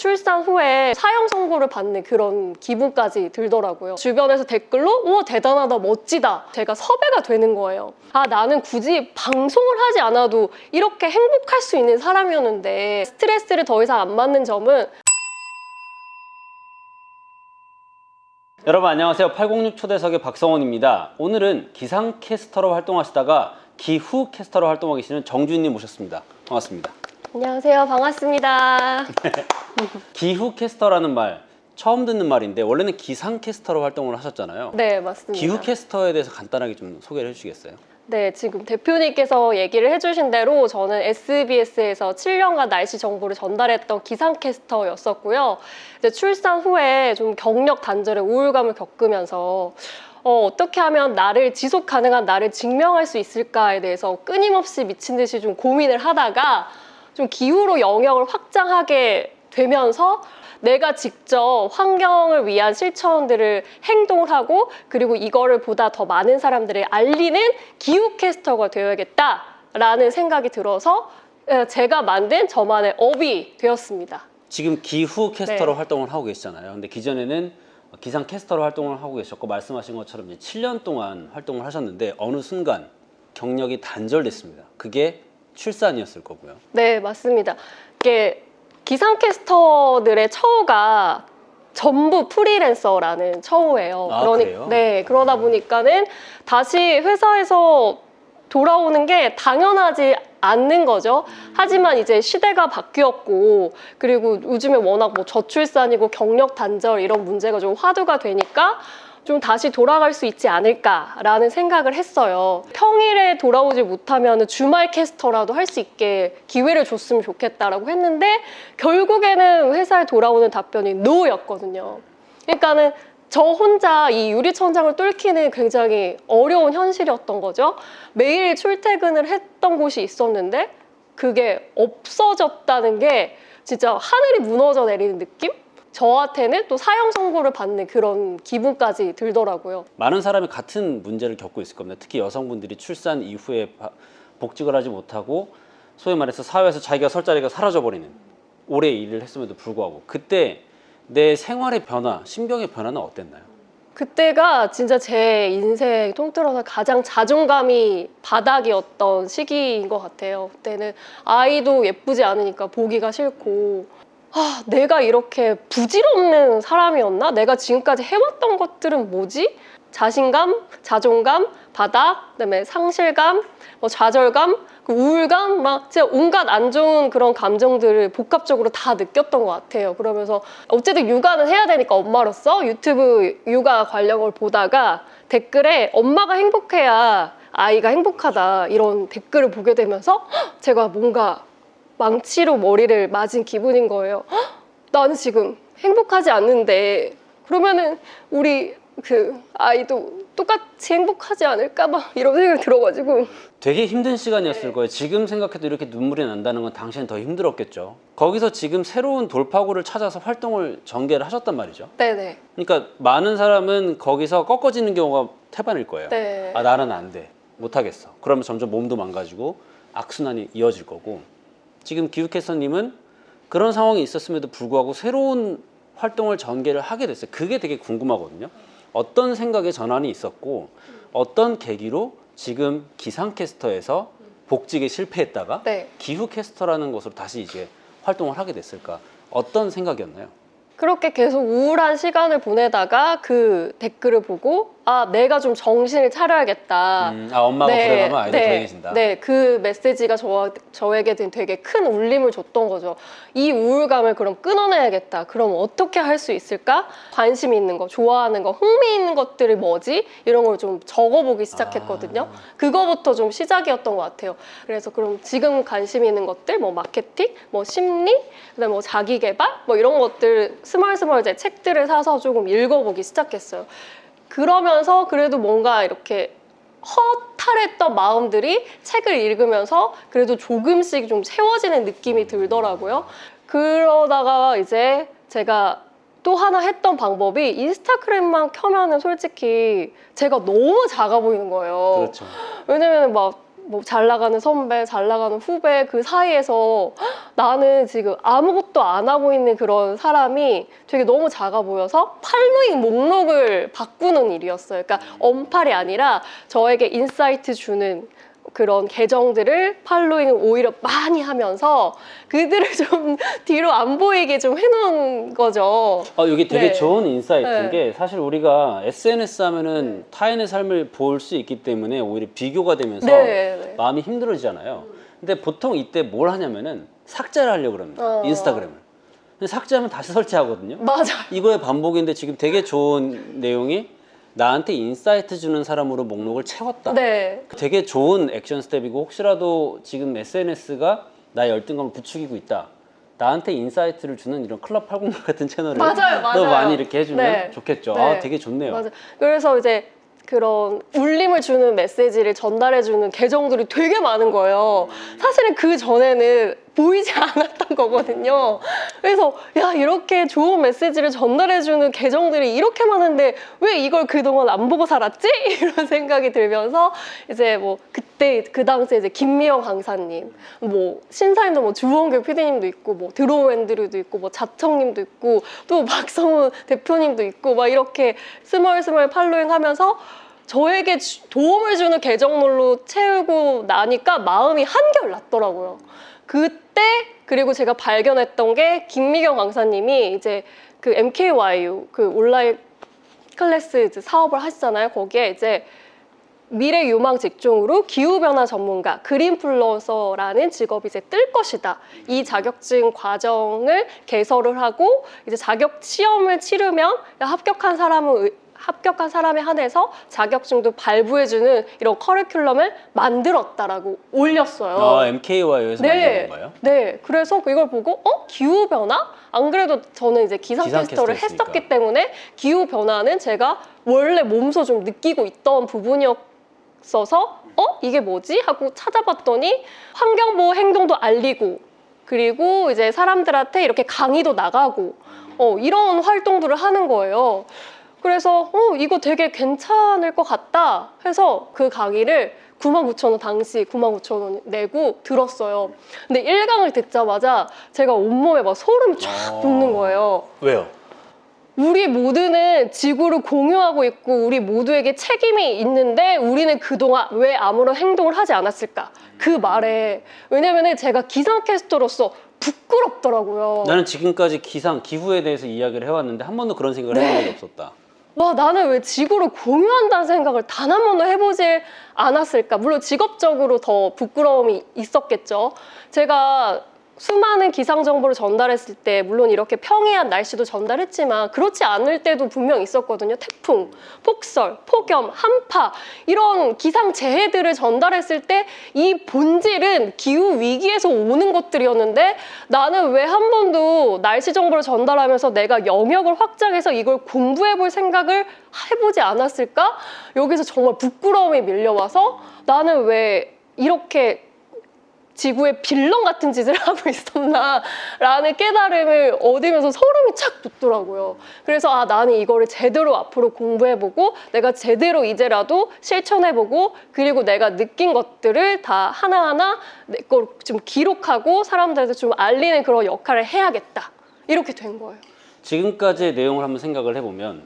출산 후에 사형 선고를 받는 그런 기분까지 들더라고요. 주변에서 댓글로 우와 대단하다 멋지다 제가 섭외가 되는 거예요. 아 나는 굳이 방송을 하지 않아도 이렇게 행복할 수 있는 사람이었는데 스트레스를 더 이상 안 받는 점은 여러분 안녕하세요. 806 초대석의 박성원입니다. 오늘은 기상캐스터로 활동하시다가 기후 캐스터로 활동하고 계시는 정주인님 모셨습니다. 반갑습니다. 안녕하세요. 반갑습니다. 기후 캐스터라는 말 처음 듣는 말인데 원래는 기상캐스터로 활동을 하셨잖아요. 네 맞습니다. 기후 캐스터에 대해서 간단하게 좀 소개를 해주시겠어요? 네, 지금 대표님께서 얘기를 해주신 대로 저는 SBS에서 7년간 날씨 정보를 전달했던 기상캐스터였었고요. 이제 출산 후에 좀 경력 단절에 우울감을 겪으면서 어떻게 하면 지속 가능한 나를 증명할 수 있을까에 대해서 끊임없이 미친 듯이 좀 고민을 하다가 좀 기후로 영역을 확장하게 되면서 내가 직접 환경을 위한 실천들을 행동을 하고 그리고 이거를 보다 더 많은 사람들을 알리는 기후캐스터가 되어야겠다라는 생각이 들어서 제가 만든 저만의 업이 되었습니다. 지금 기후 캐스터로 네. 활동을 하고 계시잖아요. 근데 기존에는 기상 캐스터로 활동을 하고 계셨고 말씀하신 것처럼 이제 7년 동안 활동을 하셨는데 어느 순간 경력이 단절됐습니다. 그게 출산이었을 거고요. 네, 맞습니다. 이게 기상캐스터들의 처우가 전부 프리랜서라는 처우예요. 그래요? 네, 그러다 보니까는 다시 회사에서 돌아오는 게 당연하지 않는 거죠. 하지만 이제 시대가 바뀌었고 그리고 요즘에 워낙 뭐 저출산이고 경력 단절 이런 문제가 좀 화두가 되니까 좀 다시 돌아갈 수 있지 않을까라는 생각을 했어요. 평일에 돌아오지 못하면 주말 캐스터라도 할 수 있게 기회를 줬으면 좋겠다라고 했는데 결국에는 회사에 돌아오는 답변이 NO였거든요. 그러니까는 저 혼자 이 유리천장을 뚫기는 굉장히 어려운 현실이었던 거죠. 매일 출퇴근을 했던 곳이 있었는데 그게 없어졌다는 게 진짜 하늘이 무너져 내리는 느낌? 저한테는 또 사형 선고를 받는 그런 기분까지 들더라고요. 많은 사람이 같은 문제를 겪고 있을 겁니다. 특히 여성분들이 출산 이후에 복직을 하지 못하고 소위 말해서 사회에서 자기가 설 자리가 사라져버리는 오래 일을 했음에도 불구하고 그때 내 생활의 변화, 심경의 변화는 어땠나요? 그때가 진짜 제 인생 통틀어서 가장 자존감이 바닥이었던 시기인 것 같아요. 그때는 아이도 예쁘지 않으니까 보기가 싫고 내가 이렇게 부질없는 사람이었나? 내가 지금까지 해왔던 것들은 뭐지? 자신감, 자존감, 바닥, 그다음에 상실감, 좌절감, 우울감, 막 진짜 온갖 안 좋은 그런 감정들을 복합적으로 다 느꼈던 것 같아요. 그러면서 어쨌든 육아는 해야 되니까 엄마로서 유튜브 육아 관련 걸 보다가 댓글에 엄마가 행복해야 아이가 행복하다 이런 댓글을 보게 되면서 제가 뭔가 망치로 머리를 맞은 기분인 거예요. 나는 지금 행복하지 않는데 그러면은 우리 그 아이도 똑같이 행복하지 않을까 막 이런 생각이 들어가지고 되게 힘든 시간이었을 거예요. 지금 생각해도 이렇게 눈물이 난다는 건 당시엔 더 힘들었겠죠. 거기서 지금 새로운 돌파구를 찾아서 활동을 전개를 하셨단 말이죠. 네네. 그러니까 많은 사람은 거기서 꺾어지는 경우가 태반일 거예요. 네. 아 나는 안 돼. 못하겠어. 그러면 점점 몸도 망가지고 악순환이 이어질 거고 지금 기후캐스터님은 그런 상황이 있었음에도 불구하고 새로운 활동을 전개를 하게 됐어요. 그게 되게 궁금하거든요. 어떤 생각의 전환이 있었고 어떤 계기로 지금 기상캐스터에서 복직에 실패했다가 네. 기후캐스터라는 곳으로 다시 이제 활동을 하게 됐을까? 어떤 생각이었나요? 그렇게 계속 우울한 시간을 보내다가 그 댓글을 보고 내가 좀 정신을 차려야겠다. 엄마가 불행하면 아이도 불행해진다. 네, 그 메시지가 저에게는 되게 큰 울림을 줬던 거죠. 이 우울감을 그럼 끊어내야겠다. 그럼 어떻게 할 수 있을까? 관심 있는 거, 좋아하는 거, 흥미 있는 것들이 뭐지? 이런 걸 좀 적어보기 시작했거든요. 그거부터 좀 시작이었던 것 같아요. 그래서 그럼 지금 관심 있는 것들, 뭐 마케팅, 뭐 심리, 그다음에 뭐 자기 개발, 뭐 이런 것들 스멀스멀 이제 책들을 사서 조금 읽어보기 시작했어요. 그러면서 그래도 뭔가 이렇게 허탈했던 마음들이 책을 읽으면서 그래도 조금씩 좀 채워지는 느낌이 들더라고요. 그러다가 이제 제가 또 하나 했던 방법이 인스타그램만 켜면은 솔직히 제가 너무 작아 보이는 거예요. 그렇죠. 왜냐면 막 뭐 잘 나가는 선배, 잘 나가는 후배 그 사이에서 나는 지금 아무것도 안 하고 있는 그런 사람이 되게 너무 작아 보여서 팔로잉 목록을 바꾸는 일이었어요. 그러니까 언팔이 아니라 저에게 인사이트 주는 그런 계정들을 팔로잉을 오히려 많이 하면서 그들을 좀 뒤로 안 보이게 좀 해놓은 거죠. 이게 되게 네. 좋은 인사이트인 네. 게 사실 우리가 SNS 하면은 타인의 삶을 볼 수 있기 때문에 오히려 비교가 되면서 네. 마음이 힘들어지잖아요. 근데 보통 이때 뭘 하냐면은 삭제를 하려고 그럽니다. 인스타그램을. 근데 삭제하면 다시 설치하거든요. 맞아요. 이거의 반복인데 지금 되게 좋은 내용이 나한테 인사이트 주는 사람으로 목록을 채웠다. 네. 되게 좋은 액션 스텝이고 혹시라도 지금 SNS가 나의 열등감을 부추기고 있다. 나한테 인사이트를 주는 이런 클럽 808 같은 채널을 맞아요. 더 많이 이렇게 해주면 네. 좋겠죠. 네. 되게 좋네요. 맞아. 그래서 이제 그런 울림을 주는 메시지를 전달해주는 계정들이 되게 많은 거예요. 사실은 그 전에는 보이지 않았던 거거든요. 그래서 야, 이렇게 좋은 메시지를 전달해주는 계정들이 이렇게 많은데 왜 이걸 그동안 안 보고 살았지? 이런 생각이 들면서 이제 뭐 그때 그 당시에 이제 김미영 강사님, 뭐 신사임도 뭐 주원규 PD님도 있고 뭐 드로우 앤드류도 있고 뭐 자청님도 있고 또 박성훈 대표님도 있고 막 이렇게 스멀스멀 팔로잉하면서 저에게 도움을 주는 계정물로 채우고 나니까 마음이 한결 났더라고요. 그때 그리고 제가 발견했던 게 김미경 강사님이 이제 그 MKYU 그 온라인 클래스 이제 사업을 하시잖아요. 거기에 이제 미래 유망 직종으로 기후변화 전문가, 그린플루언서라는 직업이 이제 뜰 것이다. 이 자격증 과정을 개설을 하고 이제 자격 시험을 치르면 합격한 사람에 한해서 자격증도 발부해주는 이런 커리큘럼을 만들었다라고 올렸어요. MKY에서 만든 건가요? 네. 그래서 이걸 보고 기후변화? 안 그래도 저는 이제 기상캐스터를 했었기 때문에 기후변화는 제가 원래 몸소 좀 느끼고 있던 부분이었어서 이게 뭐지? 하고 찾아봤더니 환경보호 행동도 알리고 그리고 이제 사람들한테 이렇게 강의도 나가고 이런 활동들을 하는 거예요. 그래서 이거 되게 괜찮을 것 같다 해서 그 강의를 99,000원 당시 99,000원 내고 들었어요. 근데 1강을 듣자마자 제가 온몸에 막 소름이 쫙 돋는 거예요. 왜요? 우리 모두는 지구를 공유하고 있고 우리 모두에게 책임이 있는데 우리는 그동안 왜 아무런 행동을 하지 않았을까? 그 말에 왜냐면은 제가 기상캐스터로서 부끄럽더라고요. 나는 지금까지 기후에 대해서 이야기를 해왔는데 한 번도 그런 생각을 해본 적이 없었다. 와, 나는 왜 지구를 공유한다는 생각을 단 한 번도 해보지 않았을까? 물론 직업적으로 더 부끄러움이 있었겠죠. 제가 수많은 기상 정보를 전달했을 때 물론 이렇게 평이한 날씨도 전달했지만 그렇지 않을 때도 분명 있었거든요. 태풍, 폭설, 폭염, 한파 이런 기상 재해들을 전달했을 때 이 본질은 기후 위기에서 오는 것들이었는데 나는 왜 한 번도 날씨 정보를 전달하면서 내가 영역을 확장해서 이걸 공부해 볼 생각을 해보지 않았을까? 여기서 정말 부끄러움이 밀려와서 나는 왜 이렇게 지구에 빌런 같은 짓을 하고 있었나 라는 깨달음을 얻으면서 소름이 착 돋더라고요. 그래서 나는 이거를 제대로 앞으로 공부해보고 내가 제대로 이제라도 실천해보고 그리고 내가 느낀 것들을 다 하나하나 내 걸 좀 기록하고 사람들한테 좀 알리는 그런 역할을 해야겠다. 이렇게 된 거예요. 지금까지의 내용을 한번 생각을 해보면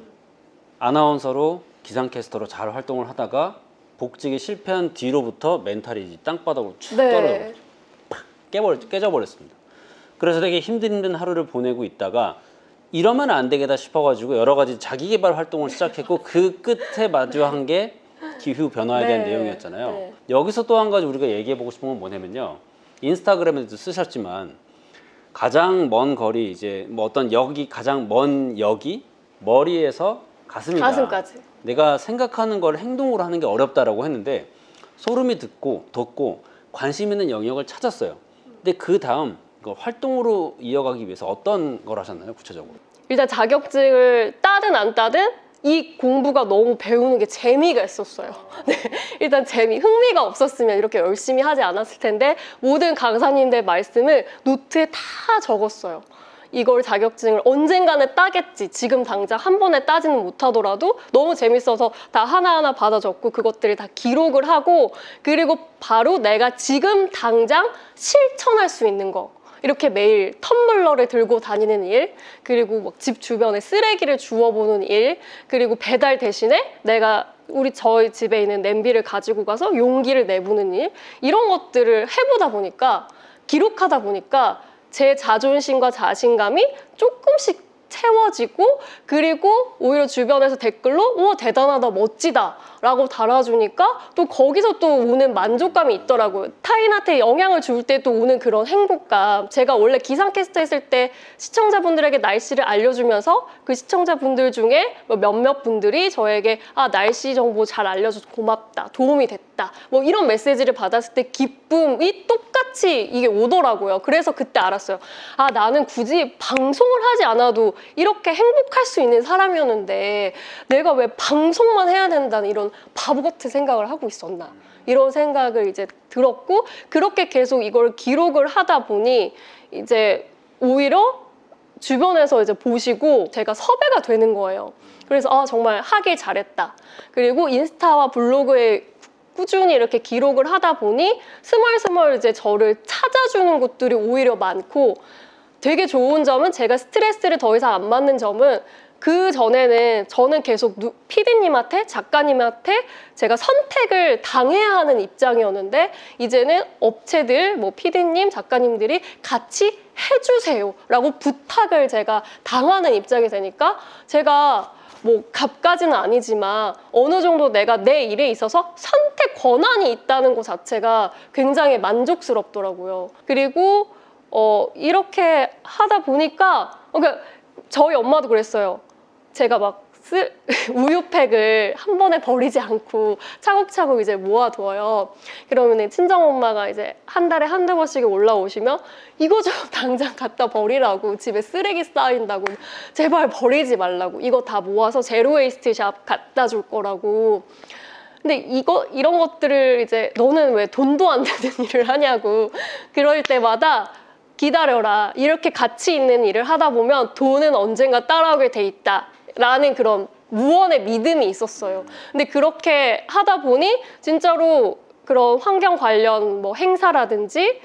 아나운서로 기상캐스터로 잘 활동을 하다가 복직에 실패한 뒤로부터 멘탈이 땅바닥으로 축 떨어져 깨져버렸습니다. 그래서 되게 힘든 하루를 보내고 있다가 이러면 안 되겠다 싶어가지고 여러 가지 자기개발 활동을 시작했고 그 끝에 마주한 게 기후 변화에 대한 내용이었잖아요. 네. 여기서 또 한 가지 우리가 얘기해보고 싶은 건 뭐냐면요. 인스타그램에도 쓰셨지만 가장 먼 거리 이제 뭐 어떤 역이 가장 먼 역이 머리에서 가슴이다. 가슴까지. 내가 생각하는 걸 행동으로 하는 게 어렵다라고 했는데 소름이 돋고 관심 있는 영역을 찾았어요. 근데 그 다음 활동으로 이어가기 위해서 어떤 걸 하셨나요, 구체적으로? 일단 자격증을 따든 안 따든 이 공부가 너무 배우는 게 재미가 있었어요. 네, 일단 흥미가 없었으면 이렇게 열심히 하지 않았을 텐데 모든 강사님들 말씀을 노트에 다 적었어요. 이걸 자격증을 언젠가는 따겠지. 지금 당장 한 번에 따지는 못하더라도 너무 재밌어서 다 하나하나 받아 적고 그것들을 다 기록을 하고 그리고 바로 내가 지금 당장 실천할 수 있는 거. 이렇게 매일 텀블러를 들고 다니는 일, 그리고 막 집 주변에 쓰레기를 주워보는 일, 그리고 배달 대신에 내가 저희 집에 있는 냄비를 가지고 가서 용기를 내보는 일, 이런 것들을 해보다 보니까 기록하다 보니까 제 자존심과 자신감이 조금씩 채워지고 그리고 오히려 주변에서 댓글로 우와 대단하다 멋지다 라고 달아주니까 또 거기서 또 오는 만족감이 있더라고요. 타인한테 영향을 줄 때 또 오는 그런 행복감. 제가 원래 기상캐스터 했을 때 시청자분들에게 날씨를 알려주면서 그 시청자분들 중에 몇몇 분들이 저에게 날씨 정보 잘 알려줘서 고맙다, 도움이 됐다 뭐 이런 메시지를 받았을 때 기쁨이 똑같이 이게 오더라고요. 그래서 그때 알았어요. 나는 굳이 방송을 하지 않아도 이렇게 행복할 수 있는 사람이었는데 내가 왜 방송만 해야 된다는 이런 바보 같은 생각을 하고 있었나, 이런 생각을 이제 들었고, 그렇게 계속 이걸 기록을 하다 보니 이제 오히려 주변에서 이제 보시고 제가 섭외가 되는 거예요. 그래서 정말 하길 잘했다. 그리고 인스타와 블로그에 꾸준히 이렇게 기록을 하다 보니 스멀스멀 이제 저를 찾아주는 곳들이 오히려 많고, 되게 좋은 점은 제가 스트레스를 더 이상 안 받는 점은 그 전에는 저는 계속 PD님한테 작가님한테 제가 선택을 당해야 하는 입장이었는데 이제는 업체들 뭐 PD님 작가님들이 같이 해주세요 라고 부탁을 제가 당하는 입장이 되니까 제가 뭐 값까지는 아니지만 어느 정도 내가 내 일에 있어서 선택 권한이 있다는 것 자체가 굉장히 만족스럽더라고요. 그리고 이렇게 하다 보니까 그러니까 저희 엄마도 그랬어요. 제가 막 우유팩을 한 번에 버리지 않고 차곡차곡 이제 모아둬요. 그러면 친정엄마가 이제 한 달에 한두 번씩 올라오시면 이거 좀 당장 갖다 버리라고, 집에 쓰레기 쌓인다고, 제발 버리지 말라고, 이거 다 모아서 제로웨이스트샵 갖다 줄 거라고. 근데 이런 것들을 이제 너는 왜 돈도 안 되는 일을 하냐고 그럴 때마다 기다려라, 이렇게 가치 있는 일을 하다 보면 돈은 언젠가 따라오게 돼 있다 라는 그런 무언의 믿음이 있었어요. 근데 그렇게 하다 보니 진짜로 그런 환경 관련 뭐 행사라든지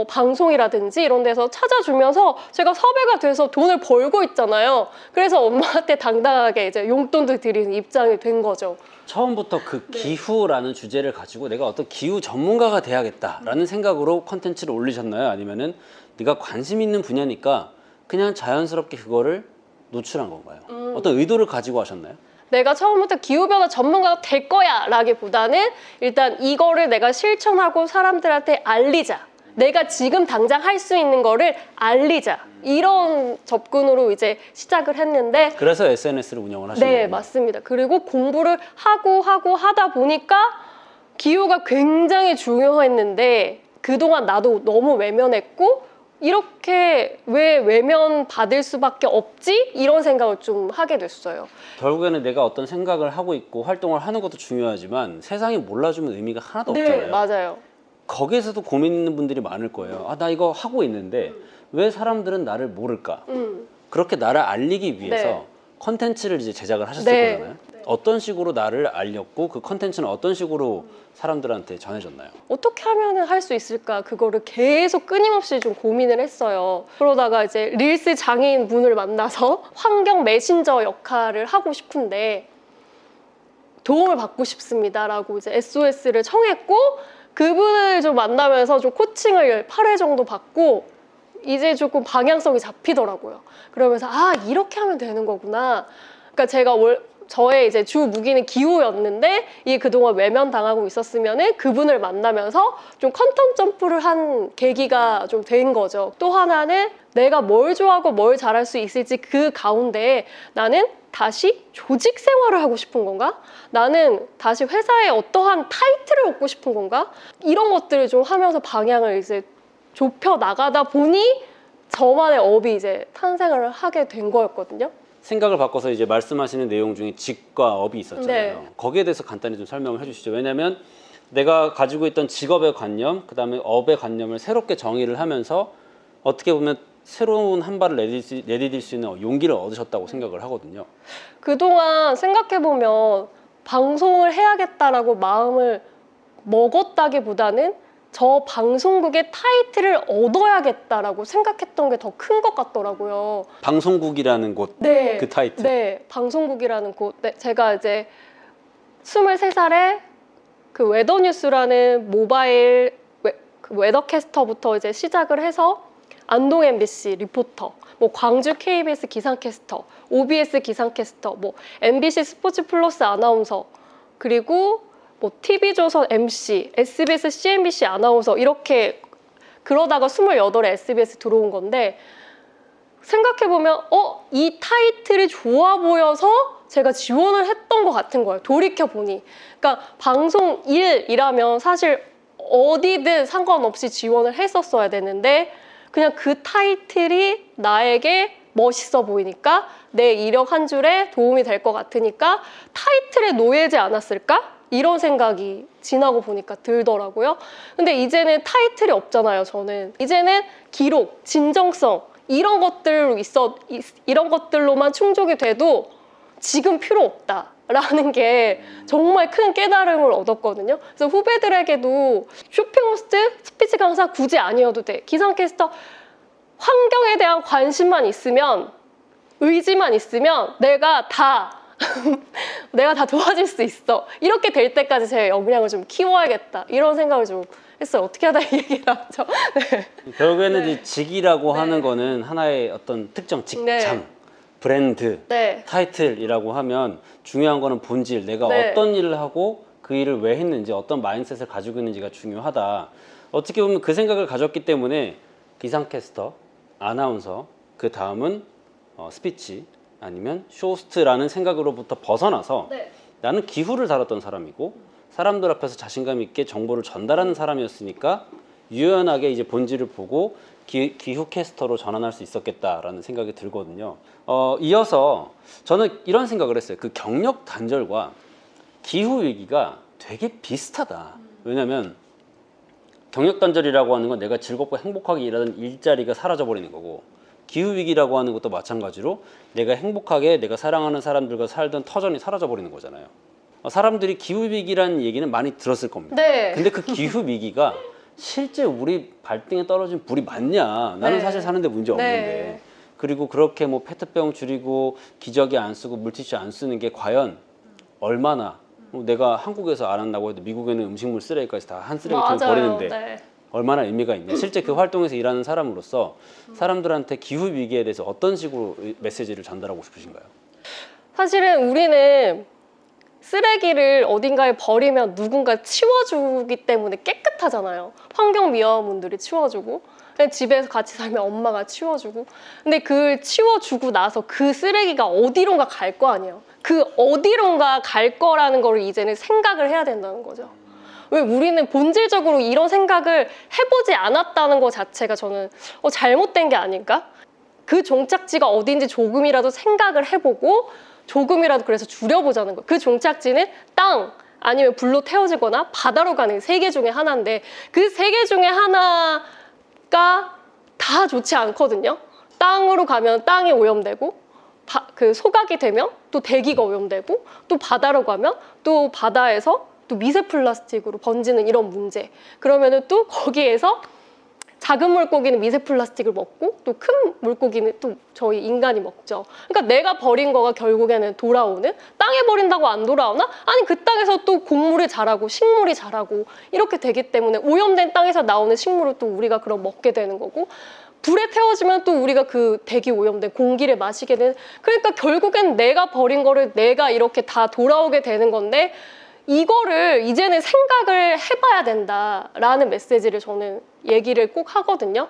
방송이라든지 이런 데서 찾아주면서 제가 섭외가 돼서 돈을 벌고 있잖아요. 그래서 엄마한테 당당하게 이제 용돈도 드리는 입장이 된 거죠. 처음부터 그 기후라는 주제를 가지고 내가 어떤 기후 전문가가 돼야겠다라는 생각으로 컨텐츠를 올리셨나요? 아니면은 네가 관심 있는 분야니까 그냥 자연스럽게 그거를 노출한 건가요? 어떤 의도를 가지고 하셨나요? 내가 처음부터 기후변화 전문가가 될 거야 라기보다는 일단 이거를 내가 실천하고 사람들한테 알리자, 내가 지금 당장 할 수 있는 거를 알리자, 이런 접근으로 이제 시작을 했는데, 그래서 SNS를 운영을 하신 거예요? 네, 맞습니다. 그리고 공부를 하고 하다 보니까 기후가 굉장히 중요했는데 그동안 나도 너무 외면했고 이렇게 왜 외면 받을 수밖에 없지? 이런 생각을 좀 하게 됐어요. 결국에는 내가 어떤 생각을 하고 있고 활동을 하는 것도 중요하지만 세상이 몰라주면 의미가 하나도 네, 없잖아요. 맞아요. 거기에서도 고민 있는 분들이 많을 거예요. 나 이거 하고 있는데 왜 사람들은 나를 모를까? 그렇게 나를 알리기 위해서 네. 컨텐츠를 이제 제작을 하셨을 네. 거잖아요. 어떤 식으로 나를 알렸고 그 컨텐츠는 어떤 식으로 사람들한테 전해졌나요? 어떻게 하면 할 수 있을까? 그거를 계속 끊임없이 좀 고민을 했어요. 그러다가 이제 릴스 장애인 분을 만나서 환경 메신저 역할을 하고 싶은데 도움을 받고 싶습니다라고 이제 SOS를 청했고, 그분을 좀 만나면서 좀 코칭을 8회 정도 받고 이제 조금 방향성이 잡히더라고요. 그러면서 이렇게 하면 되는 거구나. 그러니까 제가 저의 이제 주 무기는 기후였는데 이게 그동안 외면당하고 있었으면은 그분을 만나면서 좀 컨텐츠 점프를 한 계기가 좀 된 거죠. 또 하나는 내가 뭘 좋아하고 뭘 잘할 수 있을지 그 가운데 나는 다시 조직 생활을 하고 싶은 건가? 나는 다시 회사에 어떠한 타이틀을 얻고 싶은 건가? 이런 것들을 좀 하면서 방향을 이제 좁혀 나가다 보니 저만의 업이 이제 탄생을 하게 된 거였거든요. 생각을 바꿔서 이제 말씀하시는 내용 중에 직과 업이 있었잖아요. 네. 거기에 대해서 간단히 좀 설명을 해주시죠. 왜냐하면 내가 가지고 있던 직업의 관념, 그 다음에 업의 관념을 새롭게 정의를 하면서 어떻게 보면 새로운 한 발을 내디딜 수 있는 용기를 얻으셨다고 생각을 하거든요. 그동안 생각해보면 방송을 해야겠다라고 마음을 먹었다기보다는 저 방송국의 타이틀을 얻어야겠다라고 생각했던 게 더 큰 것 같더라고요. 방송국이라는 곳, 네. 그 타이틀. 네, 방송국이라는 곳. 네, 제가 이제 23살에 그 웨더뉴스라는 모바일 그 웨더캐스터부터 이제 시작을 해서 안동 MBC 리포터, 뭐 광주 KBS 기상캐스터, OBS 기상캐스터, 뭐 MBC 스포츠 플러스 아나운서, 그리고 뭐 TV조선 MC, SBS, CNBC 아나운서 이렇게 그러다가 28에 SBS 들어온 건데 생각해보면 이 타이틀이 좋아 보여서 제가 지원을 했던 것 같은 거예요. 돌이켜보니. 그러니까 방송 일이라면 사실 어디든 상관없이 지원을 했었어야 되는데 그냥 그 타이틀이 나에게 멋있어 보이니까 내 이력 한 줄에 도움이 될 것 같으니까 타이틀에 놓이지 않았을까? 이런 생각이 지나고 보니까 들더라고요. 근데 이제는 타이틀이 없잖아요, 저는. 이제는 기록, 진정성 이런 것들로만 충족이 돼도 지금 필요 없다라는 게 정말 큰 깨달음을 얻었거든요. 그래서 후배들에게도 쇼핑호스트, 스피치 강사 굳이 아니어도 돼. 기상캐스터 환경에 대한 관심만 있으면, 의지만 있으면 내가 다 도와줄 수 있어. 이렇게 될 때까지 제 역량을 좀 키워야겠다. 이런 생각을 좀 했어요. 어떻게 하다 이 얘기를 하죠. 네. 결국에는 네. 이 직이라고 네. 하는 거는 하나의 어떤 특정 직장, 네. 브랜드, 네. 타이틀이라고 하면 중요한 거는 본질, 내가 네. 어떤 일을 하고 그 일을 왜 했는지, 어떤 마인드셋을 가지고 있는지가 중요하다. 어떻게 보면 그 생각을 가졌기 때문에 기상캐스터, 아나운서, 그 다음은 스피치, 아니면 쇼호스트라는 생각으로부터 벗어나서 네. 나는 기후를 다뤘던 사람이고 사람들 앞에서 자신감 있게 정보를 전달하는 사람이었으니까 유연하게 이제 본질을 보고 기후 캐스터로 전환할 수 있었겠다라는 생각이 들거든요. 이어서 저는 이런 생각을 했어요. 그 경력 단절과 기후 위기가 되게 비슷하다. 왜냐하면 경력 단절이라고 하는 건 내가 즐겁고 행복하게 일하던 일자리가 사라져버리는 거고, 기후 위기라고 하는 것도 마찬가지로 내가 행복하게 내가 사랑하는 사람들과 살던 터전이 사라져버리는 거잖아요. 사람들이 기후 위기라는 얘기는 많이 들었을 겁니다. 네. 근데 그 기후 위기가 실제 우리 발등에 떨어진 불이 맞냐? 나는 네. 사실 사는데 문제 없는데. 네. 그리고 그렇게 뭐 페트병 줄이고 기저귀 안 쓰고 물티슈 안 쓰는 게 과연 얼마나, 내가 한국에서 안 한다고 해도 미국에는 음식물 쓰레기까지 다 한 쓰레기통에 맞아요. 버리는데 네. 얼마나 의미가 있냐. 실제 그 활동에서 일하는 사람으로서 사람들한테 기후 위기에 대해서 어떤 식으로 메시지를 전달하고 싶으신가요? 사실은 우리는 쓰레기를 어딘가에 버리면 누군가 치워주기 때문에 깨끗하잖아요. 환경미화원분들이 치워주고, 그냥 집에서 같이 살면 엄마가 치워주고. 근데 그 치워주고 나서 그 쓰레기가 어디론가 갈 거 아니에요. 그 어디론가 갈 거라는 걸 이제는 생각을 해야 된다는 거죠. 왜 우리는 본질적으로 이런 생각을 해보지 않았다는 것 자체가 저는 잘못된 게 아닐까? 그 종착지가 어딘지 조금이라도 생각을 해보고 조금이라도 그래서 줄여보자는 거예요. 그 종착지는 땅 아니면 불로 태워지거나 바다로 가는 세 개 중에 하나인데 그 세 개 중에 하나가 다 좋지 않거든요. 땅으로 가면 땅이 오염되고 그 소각이 되면 또 대기가 오염되고 또 바다로 가면 또 바다에서 또 미세 플라스틱으로 번지는 이런 문제. 그러면은 또 거기에서 작은 물고기는 미세 플라스틱을 먹고 또 큰 물고기는 또 저희 인간이 먹죠. 그러니까 내가 버린 거가 결국에는 돌아오는, 땅에 버린다고 안 돌아오나? 아니 그 땅에서 또 곡물이 자라고 식물이 자라고 이렇게 되기 때문에 오염된 땅에서 나오는 식물을 또 우리가 그럼 먹게 되는 거고, 불에 태워지면 또 우리가 그 대기 오염된 공기를 마시게 되는, 그러니까 결국엔 내가 버린 거를 내가 이렇게 다 돌아오게 되는 건데 이거를 이제는 생각을 해봐야 된다라는 메시지를 저는 얘기를 꼭 하거든요.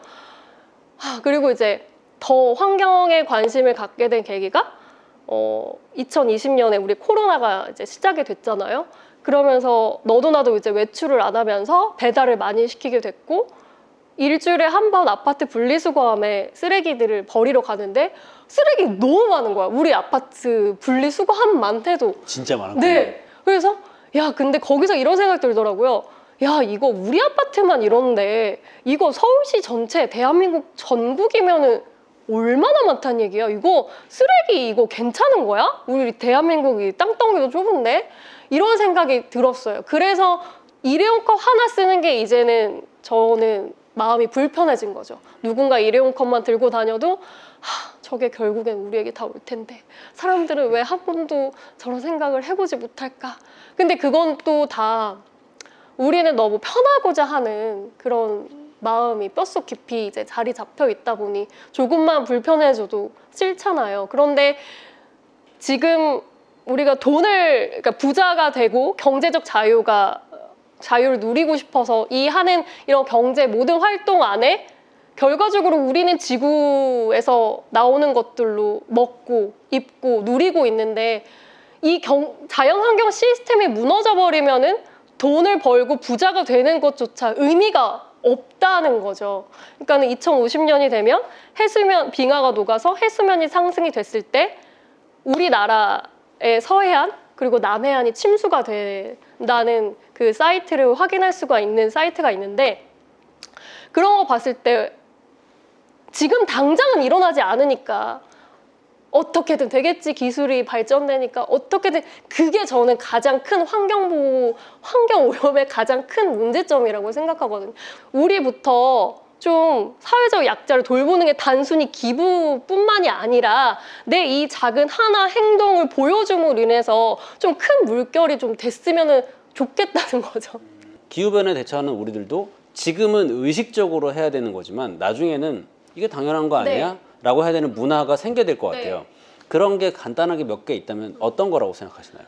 그리고 이제 더 환경에 관심을 갖게 된 계기가 2020년에 우리 코로나가 이제 시작이 됐잖아요. 그러면서 너도 나도 이제 외출을 안 하면서 배달을 많이 시키게 됐고, 일주일에 한 번 아파트 분리수거함에 쓰레기들을 버리러 가는데 쓰레기 너무 많은 거야. 우리 아파트 분리수거함만 해도. 진짜 많았군요. 네. 그래서 야 근데 거기서 이런 생각 들더라고요. 야, 이거 우리 아파트만 이런데 이거 서울시 전체 대한민국 전국이면은 얼마나 많다는 얘기야. 이거 쓰레기 이거 괜찮은 거야? 우리 대한민국이 땅덩이도 좁은데? 이런 생각이 들었어요. 그래서 일회용컵 하나 쓰는 게 이제는 저는 마음이 불편해진 거죠. 누군가 일회용컵만 들고 다녀도 저게 결국엔 우리에게 다 올 텐데 사람들은 왜 한 번도 저런 생각을 해보지 못할까? 근데 그건 또 다 우리는 너무 편하고자 하는 그런 마음이 뼛속 깊이 이제 자리 잡혀 있다 보니 조금만 불편해져도 싫잖아요. 그런데 지금 우리가 그러니까 부자가 되고 경제적 자유를 누리고 싶어서 이 하는 이런 경제 모든 활동 안에 결과적으로 우리는 지구에서 나오는 것들로 먹고 입고 누리고 있는데 이 자연환경 시스템이 무너져 버리면은 돈을 벌고 부자가 되는 것조차 의미가 없다는 거죠. 그러니까 2050년이 되면 빙하가 녹아서 해수면이 상승이 됐을 때 우리나라의 서해안 그리고 남해안이 침수가 된다는 그 사이트를 확인할 수가 있는 사이트가 있는데 그런 거 봤을 때 지금 당장은 일어나지 않으니까 어떻게든 되겠지, 기술이 발전되니까 어떻게든, 그게 저는 가장 큰 환경오염의 가장 큰 문제점이라고 생각하거든요. 우리부터 좀 사회적 약자를 돌보는 게 단순히 기부뿐만이 아니라 내 이 작은 하나 행동을 보여줌으로 인해서 좀 큰 물결이 좀 됐으면 좋겠다는 거죠. 기후변화에 대처하는 우리들도 지금은 의식적으로 해야 되는 거지만 나중에는 이게 당연한 거 아니야? 네. 라고 해야 되는 문화가 생겨야 될 것 네. 같아요. 그런 게 간단하게 몇 개 있다면 어떤 거라고 생각하시나요?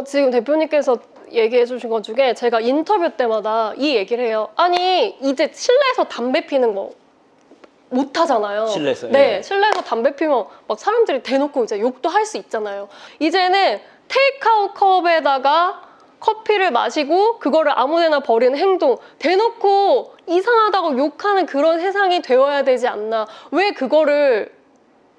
지금 대표님께서 얘기해 주신 것 중에 제가 인터뷰 때마다 이 얘기를 해요. 아니, 이제 실내에서 담배 피는 거 못 하잖아요. 실내에서? 네, 예. 실내에서 담배 피면 막 사람들이 대놓고 이제 욕도 할 수 있잖아요. 이제는 테이크아웃 컵에다가 커피를 마시고 그거를 아무데나 버리는 행동, 대놓고 이상하다고 욕하는 그런 세상이 되어야 되지 않나.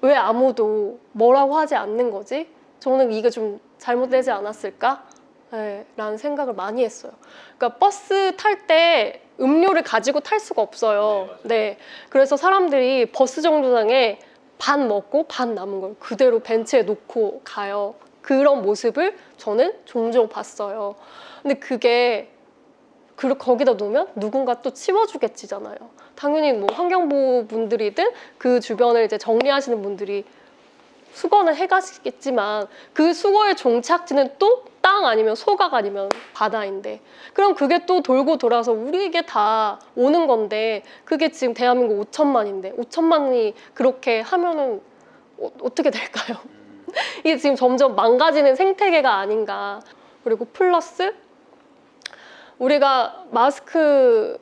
왜 아무도 뭐라고 하지 않는 거지? 저는 이게 좀 잘못되지 않았을까? 네, 라는 생각을 많이 했어요. 그러니까 버스 탈 때 음료를 가지고 탈 수가 없어요. 네, 그래서 사람들이 버스 정류장에 반 먹고 반 남은 걸 그대로 벤치에 놓고 가요. 그런 모습을 저는 종종 봤어요. 근데 그게 거기다 놓으면 누군가 또 치워주겠지잖아요. 당연히 뭐 환경보호 분들이든 그 주변을 이제 정리하시는 분들이 수거는 해가시겠지만 그 수거의 종착지는 또 땅 아니면 소각 아니면 바다인데 그럼 그게 또 돌고 돌아서 우리에게 다 오는 건데 그게 지금 대한민국 5천만인데 5천만이 그렇게 하면은 어떻게 될까요? 이게 지금 점점 망가지는 생태계가 아닌가. 그리고 플러스 우리가 마스크,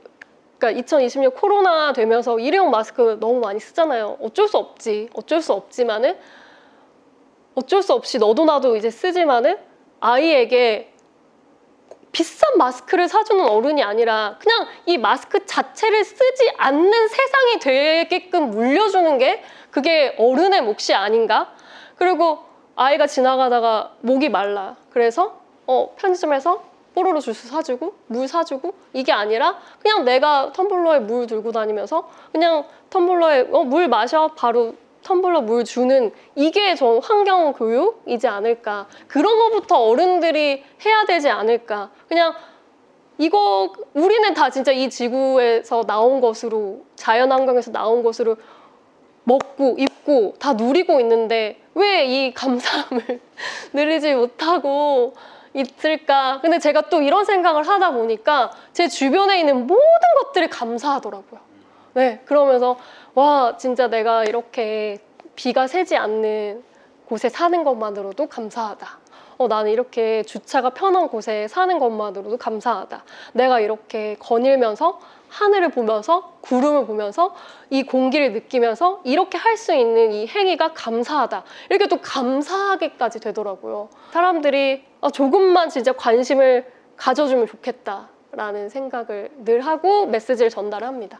그러니까 2020년 코로나 되면서 일회용 마스크 너무 많이 쓰잖아요. 어쩔 수 없지. 어쩔 수 없지만은 어쩔 수 없이 너도 나도 이제 쓰지만은 아이에게 비싼 마스크를 사주는 어른이 아니라 그냥 이 마스크 자체를 쓰지 않는 세상이 되게끔 물려주는 게 그게 어른의 몫이 아닌가? 그리고 아이가 지나가다가 목이 말라. 그래서 편의점에서 뽀로로 주스 사주고 물 사주고 이게 아니라 그냥 내가 텀블러에 물 들고 다니면서 그냥 텀블러에 물 마셔 바로 텀블러 물 주는 이게 저 환경 교육이지 않을까. 그런 거부터 어른들이 해야 되지 않을까. 그냥 이거 우리는 다 진짜 이 지구에서 나온 것으로 자연 환경에서 나온 것으로 먹고 입고 다 누리고 있는데 왜 이 감사함을 누리지 못하고 있을까? 근데 제가 또 이런 생각을 하다 보니까 제 주변에 있는 모든 것들이 감사하더라고요. 네, 그러면서 와, 진짜 내가 이렇게 비가 새지 않는 곳에 사는 것만으로도 감사하다. 나는 이렇게 주차가 편한 곳에 사는 것만으로도 감사하다. 내가 이렇게 거닐면서 하늘을 보면서 구름을 보면서 이 공기를 느끼면서 이렇게 할 수 있는 이 행위가 감사하다. 이렇게 또 감사하게까지 되더라고요. 사람들이 조금만 진짜 관심을 가져주면 좋겠다라는 생각을 늘 하고 메시지를 전달합니다.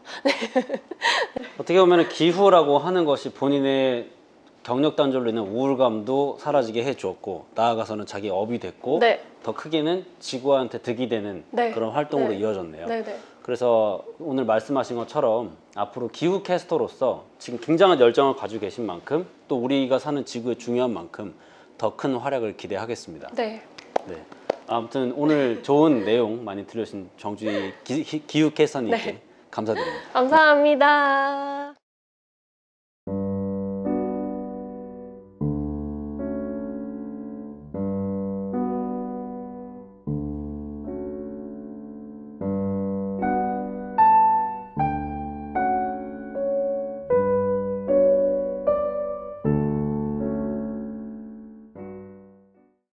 어떻게 보면 기후라고 하는 것이 본인의 경력 단절로 인한 우울감도 사라지게 해주었고 나아가서는 자기 업이 됐고 네. 더 크게는 지구한테 득이 되는 네. 그런 활동으로 네. 이어졌네요. 네네. 그래서 오늘 말씀하신 것처럼 앞으로 기후 캐스터로서 지금 굉장한 열정을 가지고 계신 만큼 또 우리가 사는 지구의 중요한 만큼 더 큰 활약을 기대하겠습니다. 네. 네. 아무튼 오늘 좋은 내용 많이 들려주신 정주희 기후 캐스터님께 네. 감사드립니다. 감사합니다.